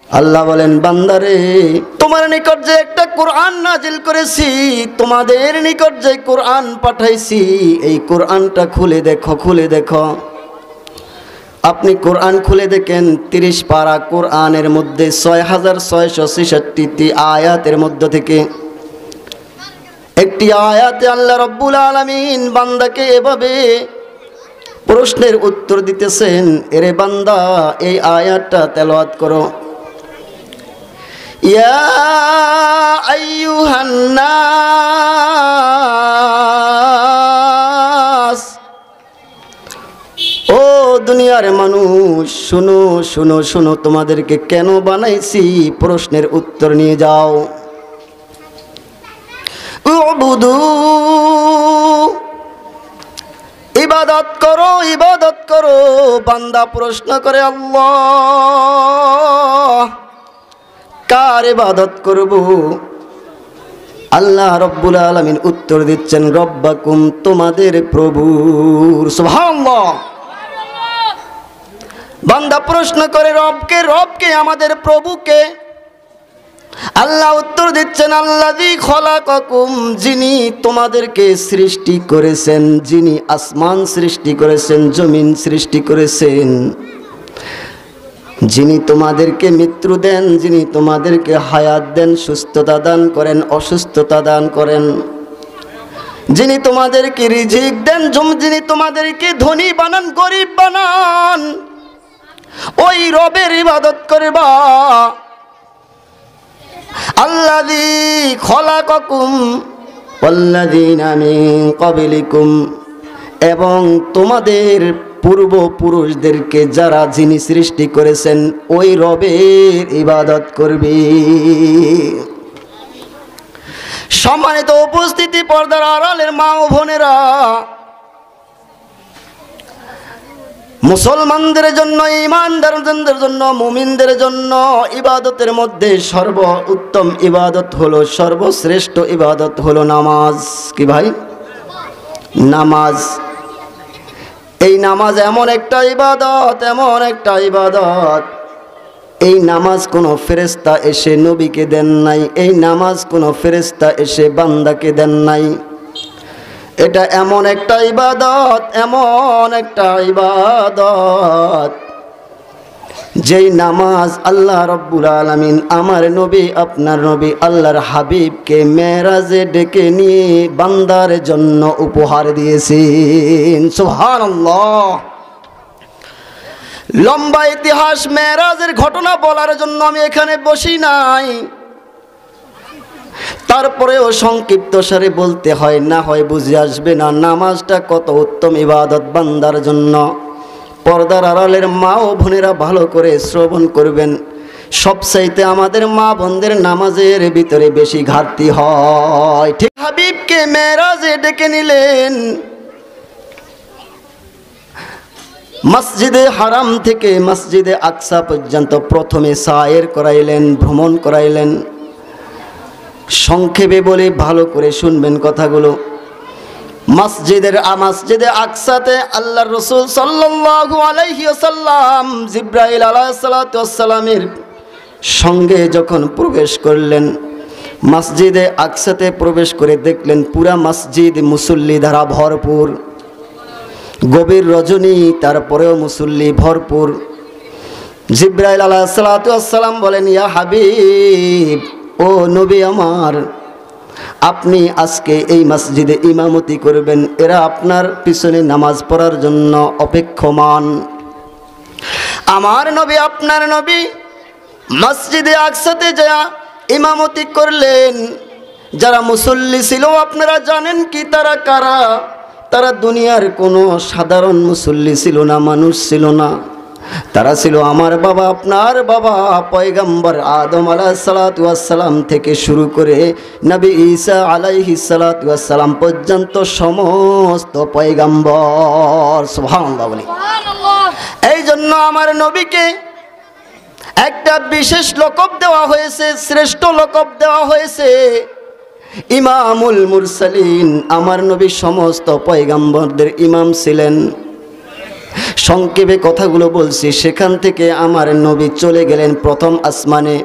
আল্লাহ বলেন, বান্দারে তোমার নিকট যে একটা কোরআন নাজিল করেছি, তোমাদের নিকট যে কোরআন পাঠাইছি, এই কোরআনটা খুলে দেখো, খুলে দেখো। আপনি কোরআন খুলে দেখেন, 30 পারা কোরআনের মধ্যে 6666টি আয়াতের মধ্য থেকে একটি আয়াতে আল্লাহ রাব্বুল আলামিন বান্দাকে এভাবে প্রশ্নের উত্তর দিতেছেন, এরে বান্দা এই আয়াতটা তেলাওয়াত করো। ইয়া আইয়ুহান নাস, ও দুনিয়ার মানুষ শুনো শুনো শুনো, তোমাদেরকে কেন বানাইছি প্রশ্নের উত্তর নিয়ে যাও। উবুদু, ইবাদত করো, ইবাদত করো। বান্দা প্রশ্ন করে, আল্লাহ কার ইবাদত করব? আল্লাহ রাব্বুল আলামিন উত্তর দিচ্ছেন, রব্বাকুম, তোমাদের প্রভুর। সুবহানাল্লাহ। বান্দা প্রশ্ন করে, রবকে? রবকে আমাদের প্রভুকে? আল্লাহ উত্তর দিচ্ছেন, আল্লাযী খলাকাকুম, যিনি তোমাদেরকে সৃষ্টি করেছেন, যিনি আসমান সৃষ্টি করেছেন, জমিন সৃষ্টি করেছেন, যিনি তোমাদেরকে মৃত্যু দেন, যিনি তোমাদেরকে হায়াত দেন, সুস্থতা দান করেন, অসুস্থতা দান করেন, যিনি তোমাদেরকে রিজিক দেন, যিনি তোমাদেরকে ধনী বানান, গরিব বানান, ওই রবের ইবাদত করবা। আল্লাযী খলাকাকুম ওয়াল্লাযীনা মিন ক্বাবলিকুম, এবং তোমাদের পূর্বপুরুষদেরকে যারা যিনি সৃষ্টি করেছেন, ওই রবের ইবাদত করবে। সম্মানিত উপস্থিতি, পর্দার আড়ালের মা ও বোনেরা, মুসলমানদের জন্য, ঈমানদারদের জন্য, মুমিনদের জন্য ইবাদতের মধ্যে সর্বোত্তম ইবাদত হলো, সর্বশ্রেষ্ঠ ইবাদত হলো নামাজ। কি ভাই? নামাজ। এই নামাজ এমন একটা ইবাদত, এমন একটা ইবাদত, এই নামাজ কোনো ফেরেশতা এসে নবীকে দেন নাই, এই নামাজ কোনো ফেরেশতা এসে বান্দাকে দেন নাই। এটা এমন একটা ইবাদত, এমন একটা ইবাদত, যেই নামাজ আল্লাহ রাব্বুল আলামিন আমার নবী, আপনার নবী, আল্লাহর হাবিবকে মেরাজে ডেকে নিয়ে বান্দার জন্য উপহার দিয়েছেন। সুবহানাল্লাহ। লম্বা ইতিহাস মেরাজের ঘটনা বলার জন্য আমি এখানে বসি নাই, তারপরেও সংক্ষিপ্ত সারে বলতে হয়, না হয় বুঝে আসবে না নামাজটা কত উত্তম ইবাদত বান্দার জন্য। পর্দার আড়ালের মা ও বোনেরা ভালো করে শ্রবণ করবেন। সবচাইতে আমাদের মা বোনদের নামাজের ভিতরে বেশি ঘাটতি হয়। ঠিক, হাবিবকে মেরাজে ডেকে নিলেন, মসজিদে হারাম থেকে মসজিদে আকসা পর্যন্ত প্রথমে সায়ের করাইলেন, ভ্রমণ করাইলেন। সংক্ষেপে বলে ভালো করে শুনবেন কথাগুলো। মসজিদে আকসাতে আল্লাহর রাসূল সাল্লাল্লাহু আলাইহি ওয়াসাল্লাম জিবরাইল আলাইহিস সালাতু ওয়াস সালামের সঙ্গে যখন প্রবেশ করলেন, মসজিদে আকসাতে প্রবেশ করে দেখলেন পুরা মসজিদ মুসল্লি দ্বারা ভরপুর। গভীর রজনী, তারপরেও মুসল্লি ভরপুর। জিবরাইল আলাইহিস সালাতু ওয়াস সালাম বলেন, ইয়া হাবিব, ও নবী আমার, আপনি আজকে এই মসজিদে ইমামতি করবেন, এরা আপনার পিছনে নামাজ পড়ার জন্য অপেক্ষমান। আমার নবী, আপনার নবী মসজিদে আকসাতে যা ইমামতি করলেন, যারা মুসল্লি ছিল আপনারা জানেন কি তারা কারা? তারা দুনিয়ার কোনো সাধারণ মুসল্লি ছিল না, মানুষ ছিল না। তারা ছিল আমার বাবা, আপনার বাবা, পয়গম্বর আদম আলাইহিস সালাতু ওয়াস সালাম থেকে শুরু করে নবী ঈসা আলাইহিস সালাতু ওয়াস সালাম পর্যন্ত সমস্ত পয়গম্বর। সুবহানাল্লাহ বলি। এই জন্য আমার নবীকে একটা বিশেষ লকব দেওয়া হয়েছে, শ্রেষ্ঠ লকব দেওয়া হয়েছে ইমামুল মুরসালিন। আমার নবী সমস্ত পয়গম্বরদের ইমাম ছিলেন। সংক্ষেপে কথাগুলো বলছি। সেখান থেকে আমার নবী চলে গেলেন প্রথম আসমানে।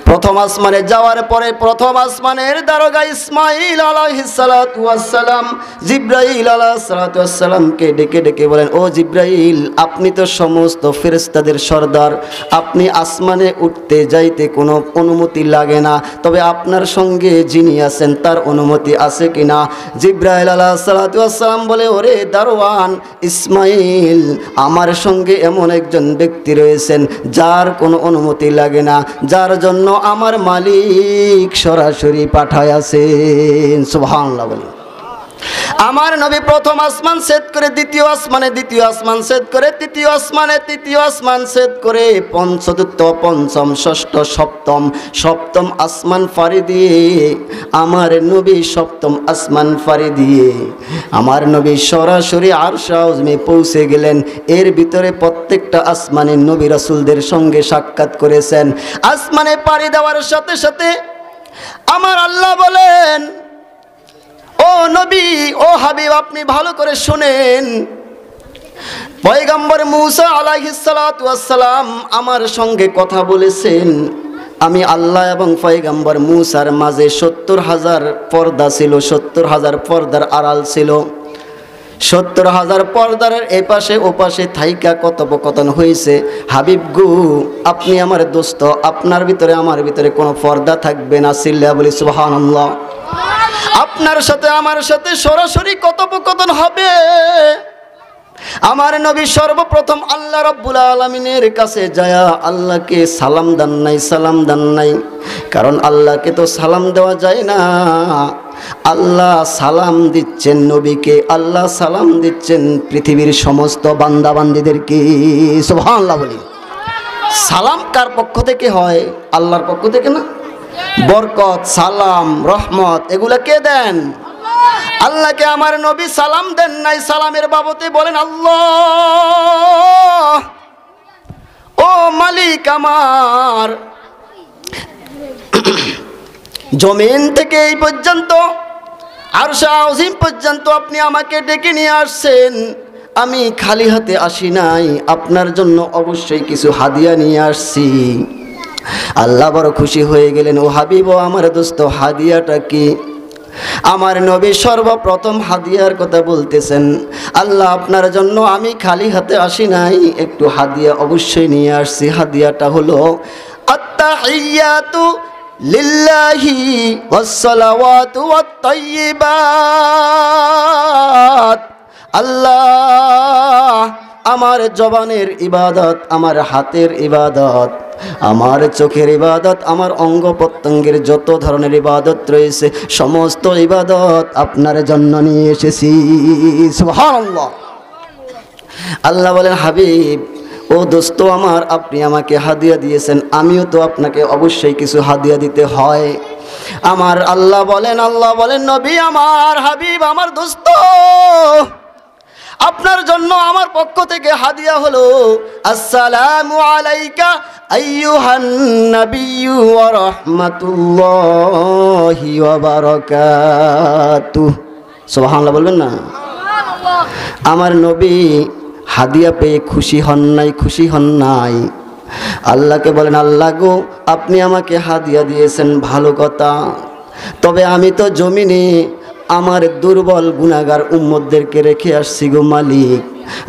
প্রথম আসমানে যাওয়ার পরে প্রথম আসমানের দারোগা ইসমাঈল আলাইহিস সালাতু ওয়াস সালাম জিবরাইল আলাইহিস সালাতু ওয়াস সালামকে ডেকে ডেকে বলেন, ও জিবরাইল, আপনি তো সমস্ত ফেরেশতাদের সর্দার, আপনি আসমানে উঠতে যাইতে কোনো অনুমতি লাগে না, তবে আপনার সঙ্গে যিনি আছেন তার অনুমতি আছে কিনা? জিবরাইল আলাইহিস সালাতু ওয়াস সালাম বলে, ওরে দারোয়ান ইসমাঈল, আমার সঙ্গে এমন একজন ব্যক্তি রয়েছেন যার কোনো অনুমতি লাগে না, যার জন্য আমার মালিক সরাসরি পাঠায় আছেন। সুবহানাল্লাহ বলি। আমার নবী প্রথম আসমান ছেদ করে দ্বিতীয় আসমানে, দ্বিতীয় আসমান ছেদ করে তৃতীয় আসমানে, তৃতীয় আসমান ছেদ করে চতুর্থ, পঞ্চম, ষষ্ঠ, সপ্তম, সপ্তম আসমান ফাড়ি দিয়ে আমার নবী সপ্তম আসমান ফাড়ি দিয়ে আমার নবী সরাসরি আরশ আযমে পৌঁছে গেলেন। এর ভিতরে প্রত্যেকটা আসমানের নবী রাসূলদের সঙ্গে সাক্ষাৎ করেছেন। আসমানে পাড়ি দেওয়ার সাথে সাথে আমার আল্লাহ বলেন, ও নবী, ও হাবিব, আপনি ভালো করে শুনেন, পয়গম্বর মূসা আলাইহিস সালাতু ওয়াস সালাম আমার সঙ্গে কথা বলেছেন। আমি আল্লাহ এবং পয়গম্বর মূসার মাঝে ৭০,০০০ পর্দা ছিল, ৭০,০০০ পর্দার আড়াল ছিল। ৭০,০০০ পর্দার এপাশে ওপাশে থাইকা কথোপকথন হয়েছে। হাবিব গো, আপনি আমার দোস্ত, আপনার ভিতরে আমার ভিতরে কোনো পর্দা থাকবে না। সিল্লা বলি সুবহানাল্লাহ। আপনার সাথে আমার সাথে সরাসরি কথোপকথন হবে। আমার নবী সর্বপ্রথম আল্লাহ রাব্বুল আলামিনের কাছে যায় আল্লাহকে সালাম দেন নাই, সালাম দেন নাই, কারণ আল্লাহকে তো সালাম দেওয়া যায় না। আল্লাহ সালাম দিচ্ছেন নবীকে, আল্লাহ সালাম দিচ্ছেন পৃথিবীর সমস্ত বান্দা বান্দীদেরকে। সুবহানাল্লাহ বলি। সালাম কার পক্ষ থেকে হয়? আল্লাহর পক্ষ থেকে না? বরকত, সালাম, রহমত এগুলা কে দেন? আল্লাহকে আমার নবী সালাম দেন নাই, সালামের বাবতে বলেন আল্লাহ, ও মালিক আমার, জমিন থেকে এই পর্যন্ত আরশ আযীম পর্যন্ত আপনি আমাকে ডেকে নিয়ে আসছেন, আমি খালি হাতে আসি নাই, আপনার জন্য অবশ্যই কিছু হাদিয়া নিয়ে আসছি। আল্লাহ বড় খুশি হয়ে গেলেন। ও হাবিব, ও আমার দোস্ত, হাদিয়াটা কি? আমার নবী সর্বপ্রথম হাদিয়ার কথা বলতেছেন, আল্লাহ আপনার জন্য আমি খালি হাতে আসি নাই, একটু হাদিয়া অবশ্যই নিয়ে আসছি। হাদিয়াটা হলো আত্তাহিয়াতু লিল্লাহি ওয়াসসালাওয়াতু ওয়াত-তাইয়্যিবাত। আল্লাহ, আমার জবানের ইবাদত, আমার হাতের ইবাদত, আমার চোখের ইবাদত, আমার অঙ্গ প্রত্যঙ্গের যত ধরনের ইবাদত রয়েছে সমস্ত ইবাদত আপনার জন্য নিয়ে এসেছি। সুবহানাল্লাহ। আল্লাহ বলেন, হাবিব, ও দোস্ত আমার, আপনি আমাকে হাদিয়া দিয়েছেন, আমিও তো আপনাকে অবশ্যই কিছু হাদিয়া দিতে হয়। আমার আল্লাহ বলেন নবী আমার, হাবিব আমার দোস্ত, আপনার জন্য আমার পক্ষ থেকে হাদিয়া হলো আসসালামু আলাইকা আইয়ুহান নাবিয়্যু ওয়া রাহমাতুল্লাহি ওয়া বারাকাতুহু। সুবহানাল্লাহ বলবেন না? আমার নবী হাদিয়া পেয়ে খুশি হন নাই, খুশি হন নাই। আল্লাহকে বলেন, আল্লাহ গো, আপনি আমাকে হাদিয়া দিয়েছেন ভালো কথা, তবে আমি তো জমিনে আমার দুর্বল গুনাহগার উম্মতদেরকে রেখে আসছি গো মালিক,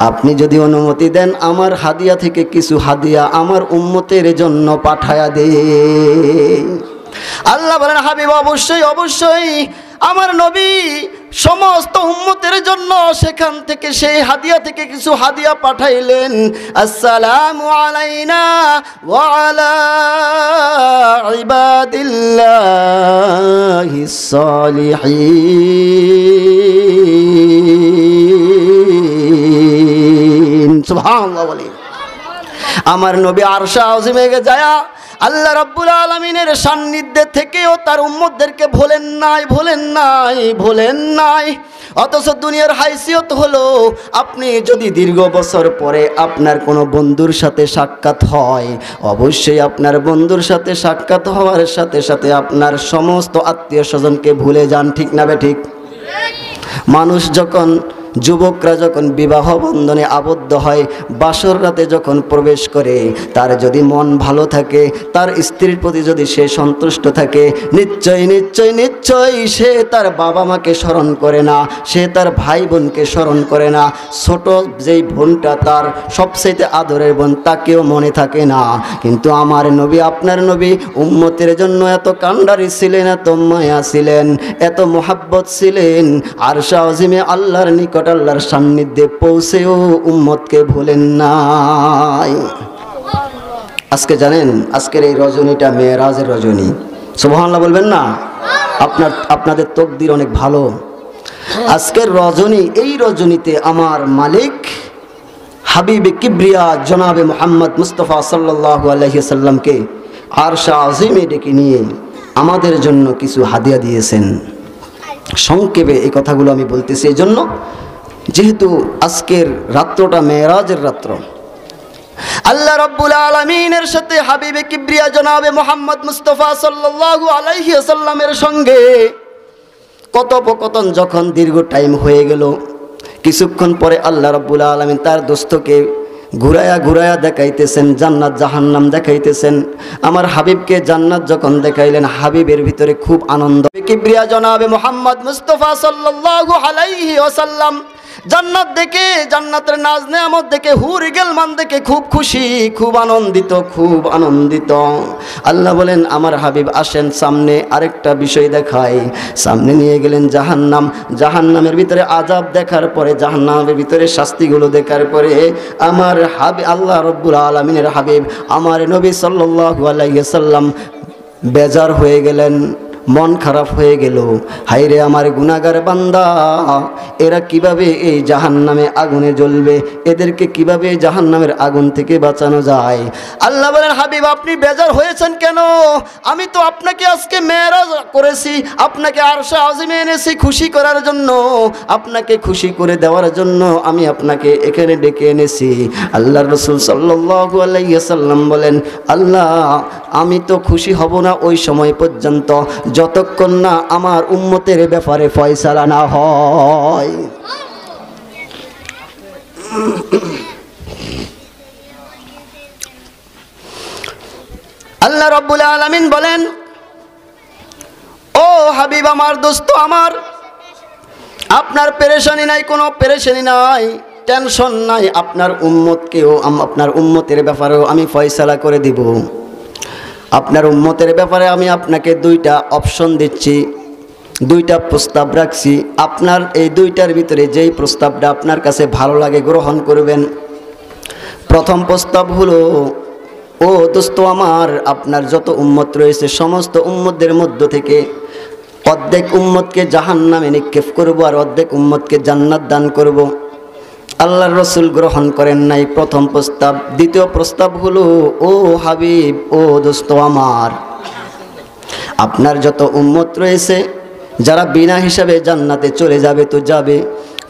আপনি যদি অনুমতি দেন আমার হাদিয়া থেকে কিছু হাদিয়া আমার উম্মতের জন্য পাঠায়া দে। আল্লাহ বলেন, হাবিব অবশ্যই অবশ্যই। আমার নবী সমস্ত উম্মতের জন্য সেখান থেকে সেই হাদিয়া থেকে কিছু হাদিয়া পাঠাইলেন। আসসালামু আলাইনা ওয়া আলা ইবাদিল্লাহিস সালিহিন। সুবহানাল্লাহ বলি। আমার নবী আরশ আযীমে যায় আল্লাহ রাব্বুল আলামিনের সান্নিধ্যে থেকেও তার উম্মতদেরকে ভোলেন নাই। অথচ দুনিয়ার হাইসিয়ত হলো, আপনি যদি দীর্ঘ বছর পরে আপনার কোনো বন্ধুর সাথে সাক্ষাৎ হয়, অবশ্যই আপনার বন্ধুর সাথে সাক্ষাৎ হওয়ার সাথে সাথে আপনার সমস্ত আত্মীয় স্বজনকে ভুলে যান, ঠিক না বে ঠিক? মানুষ যখন যুবকরা যখন বিবাহ বন্ধনে আবদ্ধ হয়, বাসর রাতে যখন প্রবেশ করে, তার যদি মন ভালো থাকে, তার স্ত্রীর প্রতি যদি সে সন্তুষ্ট থাকে, নিশ্চয়ই সে তার বাবা মাকে স্মরণ করে না, সে তার ভাই বোনকে স্মরণ করে না, ছোট যেই বোনটা তার সবচেয়ে আদরের বোন তাকেও মনে থাকে না। কিন্তু আমার নবী, আপনার নবী উম্মতের জন্য এত কান্ডারি ছিলেন, এত মায়া ছিলেন, এত মোহাব্বত ছিলেন, আরশে আজিমে আল্লাহর নিকট আল্লাহর সান্নিধ্যে পৌঁছেও উম্মতকে ভুলেন নাই। আজকে জানেন, আজকের এই রজনীটা মেরাজের রজনী। সুবহানাল্লাহ বলবেন না? আপনাদের তাকদীর অনেক ভালো। আজকের রজনী, এই রজনীতে আমার মালিক হাবিবে কিবরিয়া জনাবে মুহাম্মদ মুস্তাফা সাল্লাল্লাহু আলাইহি সাল্লামকে আরশে আজিমে ডেকে নিয়ে আমাদের জন্য কিছু হাদিয়া দিয়েছেন। সংক্ষেপে এই কথাগুলো আমি বলতেছি এই জন্য, যেহেতু আজকের রাত্রটা মেরাজের রাত্র। আল্লাহ রাব্বুল আলামিনের সাথে হাবিবে কিবরিয়া জনাবে মুহাম্মদ মুস্তাফা সাল্লাল্লাহু আলাইহি সাল্লামের সঙ্গে কথোপকথন যখন দীর্ঘ টাইম হয়ে গেল, কিছুক্ষণ পরে আল্লাহ রাব্বুল আলামিন তার দোস্তকে ঘুরায়া দেখাইতেছেন, জান্নাত জাহান্নাম দেখাইতেছেন। আমার হাবিবকে জান্নাত যখন দেখাইলেন, হাবিবের ভিতরে খুব আনন্দ। কিবরিয়া জনাবে মুহাম্মদ মুস্তাফা সাল্লাল্লাহু আলাইহি ওয়াসাল্লাম জান্নাত দেখে, জান্নাতের নাজ নেয়ামত দেখে, হুর গেলমান দেখে খুব খুশি, খুব আনন্দিত। আল্লাহ বলেন, আমার হাবিব আসেন সামনে আরেকটা বিষয় দেখাই। সামনে নিয়ে গেলেন জাহান্নামের ভিতরে আযাব দেখার পরে, জাহান্নামের ভিতরে শাস্তিগুলো দেখার পরে আমার হাবিব আল্লাহ রাব্বুল আলামিনের হাবিব আমার নবী সাল্লাল্লাহু আলাইহি ওয়াসাল্লাম বেজার হয়ে গেলেন, মন খারাপ হয়ে গেল। হায়রে আমার গুনাহগার বান্দা, এরা কিভাবে এই জাহান্নামে আগুনে জ্বলবে, এদেরকে কিভাবে জাহান্নামের আগুন থেকে বাঁচানো যায়। আল্লাহ বলেন, হাবিব আপনি বেজার হয়েছেন কেন? আমি তো আপনাকে আজকে মেরাজ করেছি, আপনাকে আরশে আজিমে এনেছি খুশি করার জন্য, আপনাকে খুশি করে দেওয়ার জন্য আমি আপনাকে এখানে ডেকে এনেছি। আল্লাহর রাসূল সাল্লাল্লাহু আলাইহি ওয়াসাল্লাম বলেন, আল্লাহ আমি তো খুশি হব না ওই সময় পর্যন্ত যতক্ষণ না আমার উম্মতের ব্যাপারে ফয়সালা না হয়। আল্লাহ রাব্বুল আলামিন বলেন, ও হাবিব আমার, দোস্ত আমার, আপনার পেরেশানি নাই, কোনো পেরেশানি নাই, টেনশন নাই। আপনার উম্মতকেও, আপনার উম্মতের ব্যাপারেও আমি ফয়সালা করে দিব। আপনার উম্মতের ব্যাপারে আমি আপনাকে দুইটা অপশন দিচ্ছি, দুইটা প্রস্তাব রাখছি। আপনার এই দুইটার ভিতরে যেই প্রস্তাবটা আপনার কাছে ভালো লাগে গ্রহণ করবেন। প্রথম প্রস্তাব হলো, ও দোস্ত আমার, আপনার যত উম্মত রয়েছে সমস্ত উম্মতদের মধ্য থেকে অর্ধেক উম্মতকে জাহান্নামে নিক্ষেপ করব আর অর্ধেক উম্মতকে জান্নাত দান করব। আল্লাহর রাসূল গ্রহণ করেন নাই প্রথম প্রস্তাব। দ্বিতীয় প্রস্তাব হলো, ও হাবিব, ও দোস্ত আমার, আপনার যত উম্মত রয়েছে যারা বিনা হিসাবে জান্নাতে চলে যাবে তো যাবে,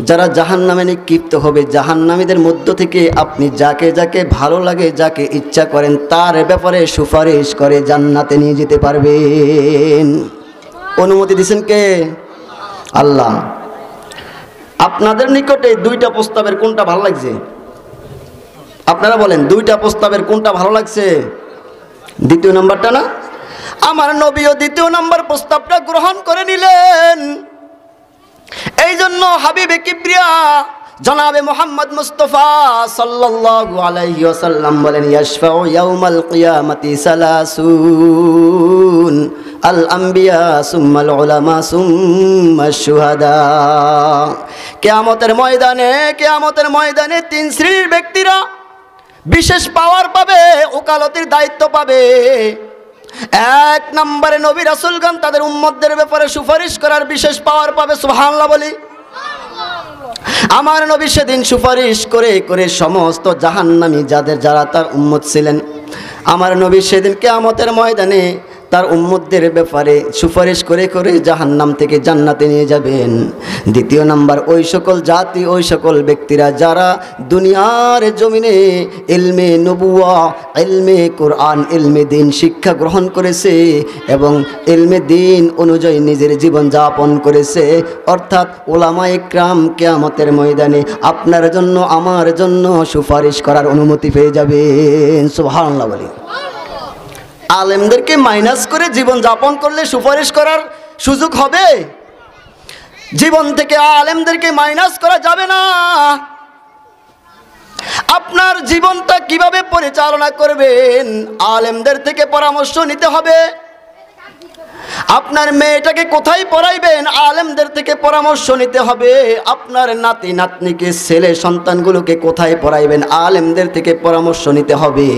যারা জাহান্নামে নিক্ষিপ্ত হবে জাহান্নামীদের মধ্য থেকে আপনি যাকে যাকে ভালো লাগে, যাকে ইচ্ছা করেন তার ব্যাপারে সুপারিশ করে জান্নাতে নিয়ে যেতে পারবেন। অনুমতি দিয়েছেন কে? আল্লাহ। আপনাদের নিকটে দুইটা প্রস্তাবের কোনটা ভালো লাগছে? আপনারা বলেন, দুইটা প্রস্তাবের কোনটা ভালো লাগছে? দ্বিতীয় নাম্বারটা না? আমার নবীও দ্বিতীয় নাম্বার প্রস্তাবটা গ্রহণ করে নিলেন। এই জন্য হাবিবে কিবরিয়া জনাবে মুহাম্মদ মুস্তাফা সাল্লাল্লাহু আলাইহি ওয়াসাল্লাম বলেন, ইয়াশফাউ ইয়াউমাল কিয়ামাতি সালাসুন আল আম্বিয়া সুম্মাল উলামা সুম্মাশ শুহাদা। কিয়ামতের ময়দানে তিন শ্রেণীর ব্যক্তিরা বিশেষ পাওয়ার পাবে, ওকালতির দায়িত্ব পাবে। এক নম্বরে নবী রাসূলগণ তাদের উম্মতদের ব্যাপারে সুপারিশ করার বিশেষ পাওয়ার পাবে। সুবহানাল্লাহ বলি। আমার নবী সেদিন সুপারিশ করে করে সমস্ত জাহান্নামী যারা তার উম্মত ছিলেন, আমার নবী সেদিন কিয়ামতের ময়দানে তার উম্মতদের ব্যাপারে সুপারিশ করে করে জাহান্নাম থেকে জান্নাতে নিয়ে যাবেন। দ্বিতীয় নাম্বার, ওই সকল জাতি, ওই সকল ব্যক্তিরা যারা দুনিয়ার জমিনে ইলমে নবুয়া, ইলমে কোরআন, ইলমে দ্বীন শিক্ষা গ্রহণ করেছে এবং ইলমে দ্বীন অনুযায়ী নিজের জীবন যাপন করেছে, অর্থাৎ উলামা ইকরাম কিয়ামতের ময়দানে আপনার জন্য আমার জন্য সুপারিশ করার অনুমতি পেয়ে যাবেন। সুবহানাল্লাহ বলি। আলেমদেরকে মাইনাস করে জীবন যাপন করলে সুপারিশ করার সুযোগ হবে? জীবন থেকে আলেমদেরকে মাইনাস করা যাবে না। আপনার জীবনটা কিভাবে পরিচালনা করবেন আলেমদের থেকে পরামর্শ নিতে হবে। আপনার মেয়েটাকে কোথায় পড়াইবেন আলেমদের থেকে পরামর্শ নিতে হবে। আপনার নাতি নাতনিকে, ছেলে সন্তানগুলোকে কোথায় পড়াইবেন আলেমদের থেকে পরামর্শ নিতে হবে।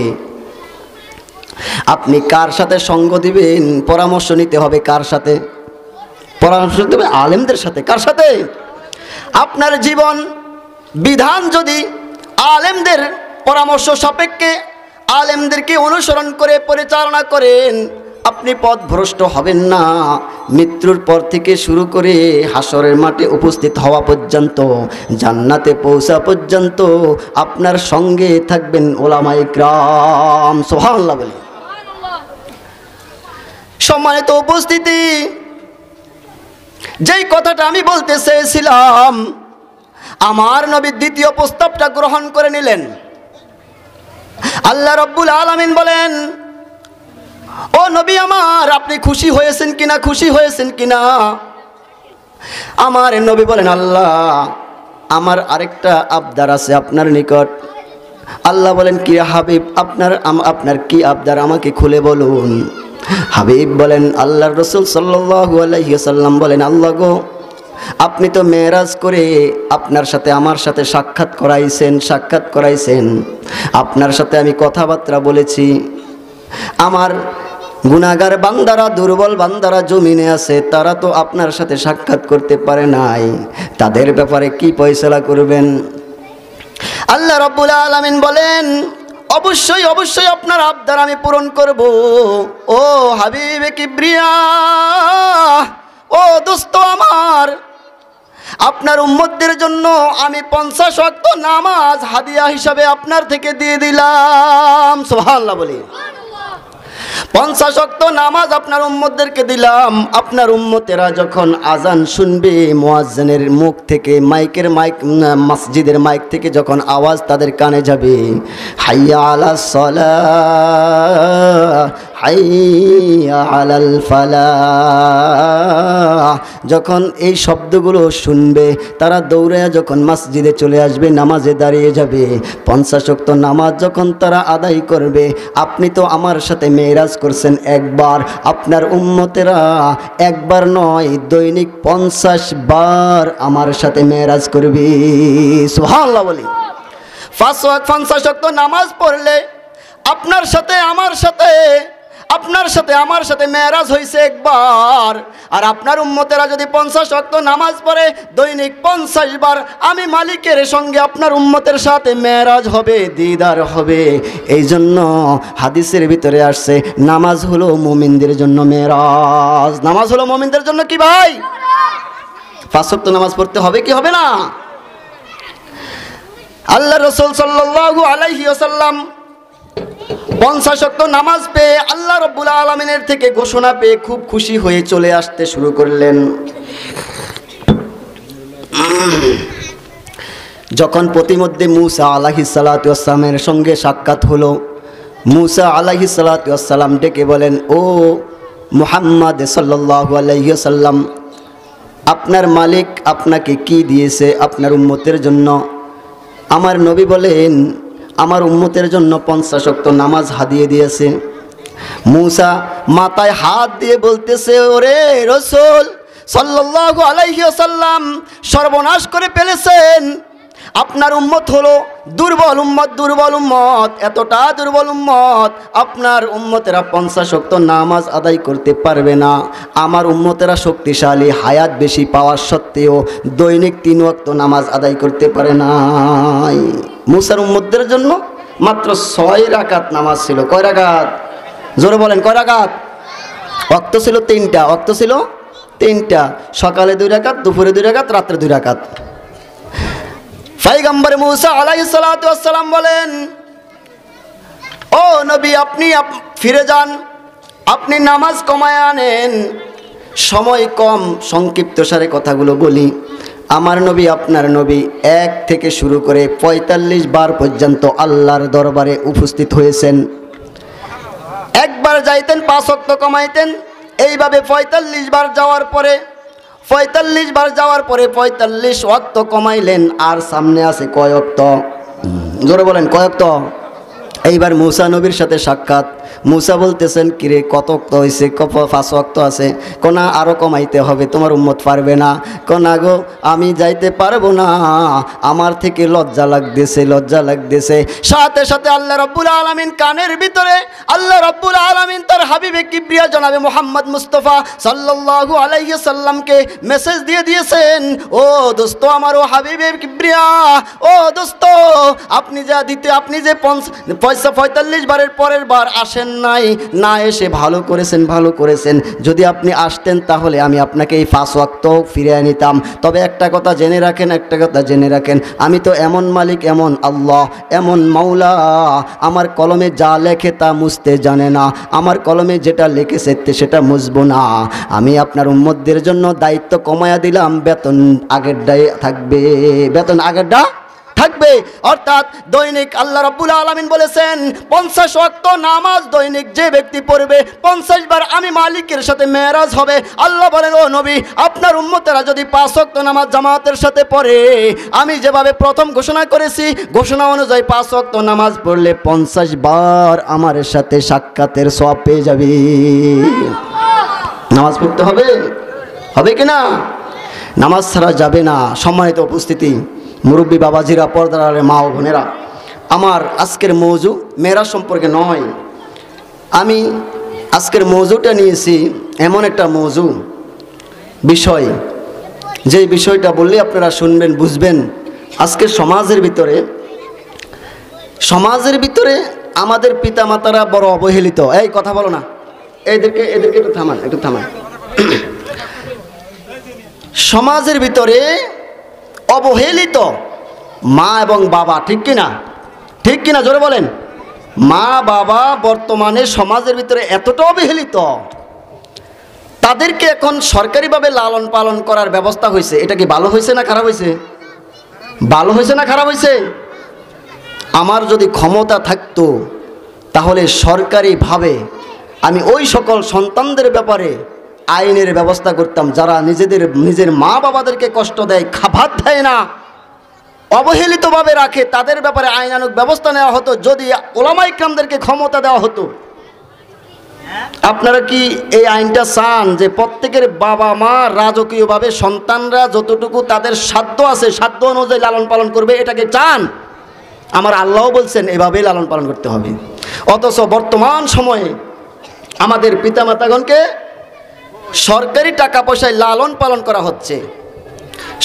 আপনি কার সাথে সঙ্গ দিবেন পরামর্শ নিতে হবে। কার সাথে পরামর্শ নিতে হবে? আলেমদের সাথে। কার সাথে? আপনার জীবন বিধান যদি আলেমদের পরামর্শ সাপেক্ষে আলেমদেরকে অনুসরণ করে পরিচালনা করেন, আপনি পথভ্রষ্ট হবেন না। মৃত্যুর পর থেকে শুরু করে হাসরের মাঠে উপস্থিত হওয়া পর্যন্ত, জান্নাতে পৌঁছা পর্যন্ত আপনার সঙ্গে থাকবেন উলামায়ে কিরাম। সুবহানাল্লাহ বলি। সম্মানিত উপস্থিতি, যেই কথাটা আমি বলতে চেয়েছিলাম, আমার নবী দ্বিতীয় প্রস্তাবটা গ্রহণ করে নিলেন। আল্লাহ রাব্বুল আলামিন বলেন, ও নবী আমার, আপনি খুশি হয়েছেন কিনা? খুশি হয়েছেন কিনা? আমার নবী বলেন, আল্লাহ, আমার আরেকটা আবদার আছে আপনার নিকট। আল্লাহ বলেন, কি হাবিব, আপনার কি আবদার আমাকে খুলে বলুন। হাবিব বলেন, আল্লাহর রাসূল সাল্লাল্লাহু আলাইহি ওয়াসাল্লাম বলেন, আল্লাহ গো, আপনি তো মেরাজ করে আপনার সাথে আমার সাথে সাক্ষাৎ করাইছেন। আপনার সাথে আমি কথাবার্তা বলেছি। আমার গুনাহগার বান্দারা, দুর্বল বান্দারা জমিনে আছে, তারা তো আপনার সাথে সাক্ষাৎ করতে পারে নাই। তাদের ব্যাপারে কি ফয়সালা করবেন? আল্লাহ রাব্বুল আলামিন বলেন, অবশ্যই অবশ্যই আপনার আবদার আমি পূরণ করব। ও হাবিবে কিবরিয়া, ও দোস্ত আমার, আপনার উম্মতদের জন্য আমি 50 ওয়াক্ত নামাজ হাদিয়া হিসাবে আপনার থেকে দিয়ে দিলাম। সুবহানাল্লাহ বলি। 50 ওয়াক্ত নামাজ আপনার উম্মতদেরকে দিলাম। আপনার উম্মতেরা যখন আজান শুনবে, মুয়াজ্জিনের মুখ থেকে, মসজিদের মাইক থেকে যখন আওয়াজ তাদের কানে যাবে, হাইয়া আলাস সালাহ, হাইয়া আলাল ফালাহ, যখন এই শব্দগুলো শুনবে, তারা দৌড়ে যখন মসজিদে চলে আসবে, নামাজে দাঁড়িয়ে যাবে। 50 ওয়াক্ত নামাজ যখন তারা আদায় করবে, আপনি তো আমার সাথে মেরাজ করছেন একবার, আপনার উম্মতেরা একবার নয়, দৈনিক 50 বার আমার সাথে মেরাজ করবে। সুবহানাল্লাহ বলি। 50 ওয়াক্ত নামাজ পড়লে আপনার সাথে আমার সাথে মেরাজ হয়েছে একবার। আর আপনার উম্মতেরা যদি 50 ওয়াক্ত নামাজ পড়ে দৈনিক 50 বার, আমি মালিকের সঙ্গে আপনার উম্মতের সাথে মেরাজ হবে, দিদার হবে। এই জন্য হাদিসের ভিতরে আসছে, নামাজ হলো মুমিনদের জন্য মেরাজ। নামাজ হলো মুমিনদের জন্য কি ভাই? 5 ওয়াক্ত নামাজ পড়তে হবে কি হবে না? আল্লাহ রাসূল সাল্লাল্লাহু আলাইহি ওয়াসাল্লাম 50 ওয়াক্ত নামাজ পেয়ে আল্লাহ রাব্বুল আলামিনের থেকে ঘোষণা পেয়ে খুব খুশি হয়ে চলে আসতে শুরু করলেন। যখন প্রতিমধ্যে মুসা আলাইহিস সালাতু ওয়াস সালামের সঙ্গে সাক্ষাৎ হলো, মুসা আলাইহিস সালাতু ওয়াস সালাম ডেকে বলেন, ও মুহাম্মদ সাল্লাল্লাহু আলাইহি ওয়াসাল্লাম, আপনার মালিক আপনাকে কি দিয়েছে আপনার উম্মতের জন্য? আমার নবী বলেন, আমার উম্মতের জন্য 50 ওয়াক্ত নামাজ হাদিয়ে দিয়েছে। মুসা মাথায় হাত দিয়ে বলতেছে, ওরে রাসূল সাল্লাল্লাহু আলাইহি ওয়াসাল্লাম, সর্বনাশ করে ফেলেছেন। আপনার উম্মত হলো দুর্বল উম্মত, এতটা দুর্বল উম্মত, আপনার উম্মতেরা 50 ওয়াক্ত নামাজ আদায় করতে পারবে না। আমার উম্মতেরা শক্তিশালী, হায়াত বেশি পাওয়ার সত্ত্বেও দৈনিক 3 ওয়াক্ত নামাজ আদায় করতে পারে নাই। মুসার উম্মতদের জন্য মাত্র 6 রাকাত নামাজ ছিল। কয় রাকাত? জোরে বলেন, কয় রাকাত? ওয়াক্ত ছিল তিনটা, ওয়াক্ত ছিল তিনটা, সকালে 2 রাকাত, দুপুরে 2 রাকাত, রাত্রে 2 রাকাত। পয়গম্বর মূসা আলাইহিস সালাতু ওয়াস সালাম বলেন, ও নবী আপনি ফিরে যান, আপনি নামাজ কমায় আনেন। সময় কম, সংক্ষিপ্ত সারে কথাগুলো বলি। আমার নবী আপনার নবী 1 থেকে শুরু করে 45 বার পর্যন্ত আল্লাহর দরবারে উপস্থিত হয়েছেন। একবার যাইতেন 5 ওয়াক্ত কমাইতেন, এইভাবে 45 বার যাওয়ার পরে 45 ওয়াক্ত কমাইলেন। আর সামনে আছে কয় ওয়াক্ত? জোরে বলেন, কয় ওয়াক্ত? এইবার মূসা নবীর সাথে সাক্ষাৎ। মূসা বলতেছেন, কিরে কত ওয়াক্ত হয়েছে? 5 ওয়াক্ত আছে। কোনা আরও কমাইতে হবে, তোমার উম্মত পারবে না। কোনা গো আমি যাইতে পারবো না, আমার থেকে লজ্জা লাগতেছে। সাথে সাথে আল্লাহ রাব্বুল আলামিন কানের ভিতরে আল্লাহ রাব্বুল আলামিন তার হাবিবে কিবরিয়া জনাবে মুহাম্মদ মুস্তাফা সাল্লাল্লাহু আলাইহি সাল্লামকে মেসেজ দিয়ে দিয়েছেন, ও দোস্ত আমার, ও হাবিবে কিবরিয়া, ও দোস্ত আপনি যে 45 বারের পরের বার আসেন নাই, না এসে ভালো করেছেন। যদি আপনি আসতেন তাহলে আমি আপনাকে এই 5 ওয়াক্ত ফিরিয়ে নিতাম। তবে একটা কথা জেনে রাখেন, আমি তো এমন মালিক, এমন আল্লাহ, এমন মাওলা, আমার কলমে যা লেখে তা মুছতে জানে না। আমার কলমে যেটা লিখেছে সেটা মুছবো না। আমি আপনার উম্মতদের জন্য দায়িত্ব কমায়া দিলাম, বেতন আগেরটাই থাকবে, অর্থাৎ দৈনিক আল্লাহ রাব্বুল আলামিন বলেছেন 50 ওয়াক্ত নামাজ দৈনিক যে ব্যক্তি পড়বে 50 বার আমি মালিকের সাথে মেরাজ হবে। আল্লাহ বলেন, ও নবী আপনার উম্মতেরা যদি 5 ওয়াক্ত নামাজ জামাতের সাথে পড়ে, আমি যেভাবে প্রথম ঘোষণা করেছি, ঘোষণা অনুযায়ী 5 ওয়াক্ত নামাজ পড়লে 50 বার আমার সাথে সাক্ষাতের সওয়াব পেয়ে যাবে। নামাজ পড়তে হবে কিনা? নামাজ ছাড়া যাবে না। সম্মানিত উপস্থিতি, মুরব্বী বাবাজিরা, পর্দার আড়ালে মা ও বোনেরা, আমার আজকের মৌজু মেরাজ সম্পর্কে নয়। আমি আজকের মৌজুটা নিয়েছি এমন একটা মৌজু বিষয়, যে বিষয়টা বললে আপনারা শুনবেন, বুঝবেন। আজকে সমাজের ভিতরে আমাদের পিতামাতারা বড় অবহেলিত। এই কথা বলো না, এদেরকে একটু থামান। সমাজের ভিতরে অবহেলিত মা এবং বাবা, ঠিক কিনা জোরে বলেন। মা বাবা বর্তমানে সমাজের ভিতরে এতটা অবহেলিত, তাদেরকে এখন সরকারিভাবে লালন পালন করার ব্যবস্থা হয়েছে। এটা কি ভালো হয়েছে না খারাপ হয়েছে? আমার যদি ক্ষমতা থাকতো তাহলে সরকারিভাবে আমি ওই সকল সন্তানদের ব্যাপারে আইনের ব্যবস্থা করতাম, যারা নিজের মা বাবাদেরকে কষ্ট দেয়, খাবার দেয় না, অবহেলিতভাবে রাখে, তাদের ব্যাপারে আইনানুগ ব্যবস্থা নেওয়া হতো যদি ওলামায়ে কেরামদেরকে ক্ষমতা দেওয়া হতো। আপনারা কি এই আইনটা চান যে প্রত্যেকের বাবা মা রাজকীয়ভাবে সন্তানরা যতটুকু তাদের সাধ্য আছে সাধ্য অনুযায়ী লালন পালন করবে? এটাকে চান? আমার আল্লাহ বলছেন এভাবেই লালন পালন করতে হবে। অথচ বর্তমান সময়ে আমাদের পিতামাতাগণকে সরকারি টাকা পয়সায় লালন পালন করা হচ্ছে,